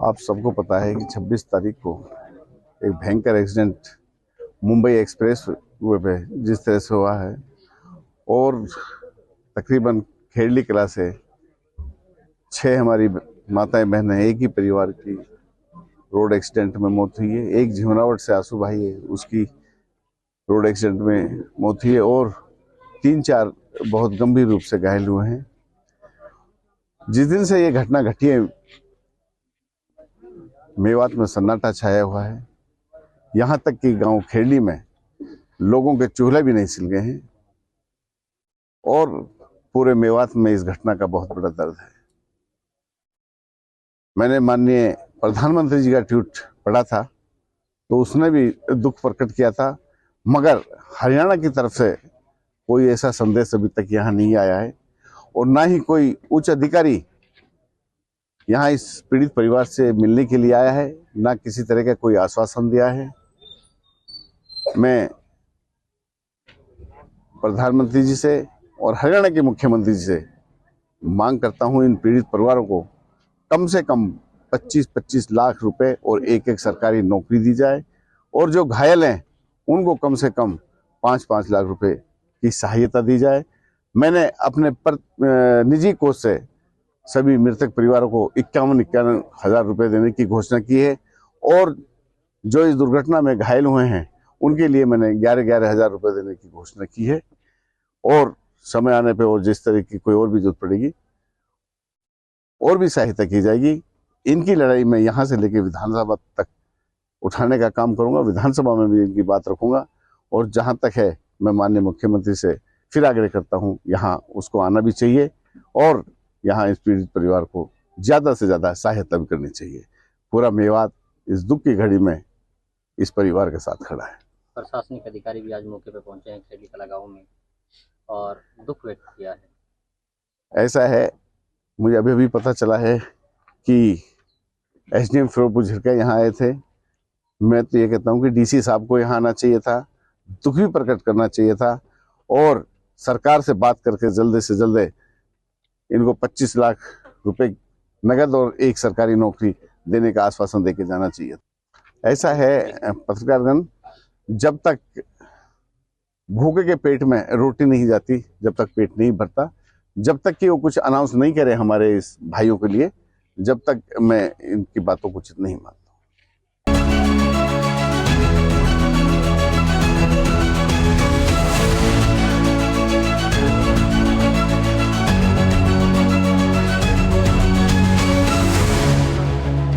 आप सबको पता है कि 26 तारीख को एक भयंकर एक्सीडेंट मुंबई एक्सप्रेस वे पे जिस तरह से हुआ है और तकरीबन खेड़ली कला से 6 हमारी माताएं बहनें एक ही परिवार की रोड एक्सीडेंट में मौत हुई है। एक झिमरावट से आंसू भाई है, उसकी रोड एक्सीडेंट में मौत हुई है और 3-4 बहुत गंभीर रूप से घायल हुए हैं। जिस दिन से ये घटना घटी है मेवात में सन्नाटा छाया हुआ है। यहाँ तक कि गांव खेड़ली में लोगों के चूल्हे भी नहीं सिल गए हैं और पूरे मेवात में इस घटना का बहुत बड़ा दर्द है। मैंने माननीय प्रधानमंत्री जी का ट्वीट पढ़ा था तो उसने भी दुख प्रकट किया था, मगर हरियाणा की तरफ से कोई ऐसा संदेश अभी तक यहाँ नहीं आया है और ना ही कोई उच्च अधिकारी यहाँ इस पीड़ित परिवार से मिलने के लिए आया है, ना किसी तरह का कोई आश्वासन दिया है। मैं प्रधानमंत्री जी से और हरियाणा के मुख्यमंत्री जी से मांग करता हूं, इन पीड़ित परिवारों को कम से कम 25-25 लाख रुपए और एक सरकारी नौकरी दी जाए और जो घायल हैं उनको कम से कम 5-5 लाख रुपए की सहायता दी जाए। मैंने अपने निजी कोष से सभी मृतक परिवारों को 51 हज़ार रुपए देने की घोषणा की है और जो इस दुर्घटना में घायल हुए हैं उनके लिए मैंने 11 हज़ार रुपए देने की घोषणा की है और समय आने पे और जिस तरह की कोई और भी जरूरत पड़ेगी और भी सहायता की जाएगी। इनकी लड़ाई में यहाँ से लेकर विधानसभा तक उठाने का काम करूंगा, विधानसभा में भी इनकी बात रखूंगा और जहां तक है मैं माननीय मुख्यमंत्री से फिर आग्रह करता हूं, यहाँ उसको आना भी चाहिए और यहाँ इस पीड़ित परिवार को ज्यादा से ज्यादा सहायता भी करनी चाहिए। पूरा मेवात इस दुख की घड़ी में इस परिवार के साथ खड़ा है। प्रशासनिक अधिकारी भी आज मौके पर पहुंचे हैं खेड़ी कला गांव में और दुख व्यक्त किया है। ऐसा है, मुझे अभी पता चला है कि एसडीएम फिरोजपुर झिरका यहाँ आए थे। मैं तो ये कहता हूँ कि डीसी साहब को यहाँ आना चाहिए था, दुख भी प्रकट करना चाहिए था और सरकार से बात करके जल्द से जल्द इनको 25 लाख रुपए नगद और एक सरकारी नौकरी देने का आश्वासन देके जाना चाहिए। ऐसा है पत्रकारगण, जब तक भूखे के पेट में रोटी नहीं जाती, जब तक पेट नहीं भरता, जब तक कि वो कुछ अनाउंस नहीं करे हमारे इस भाइयों के लिए, जब तक मैं इनकी बातों को उचित नहीं मानता।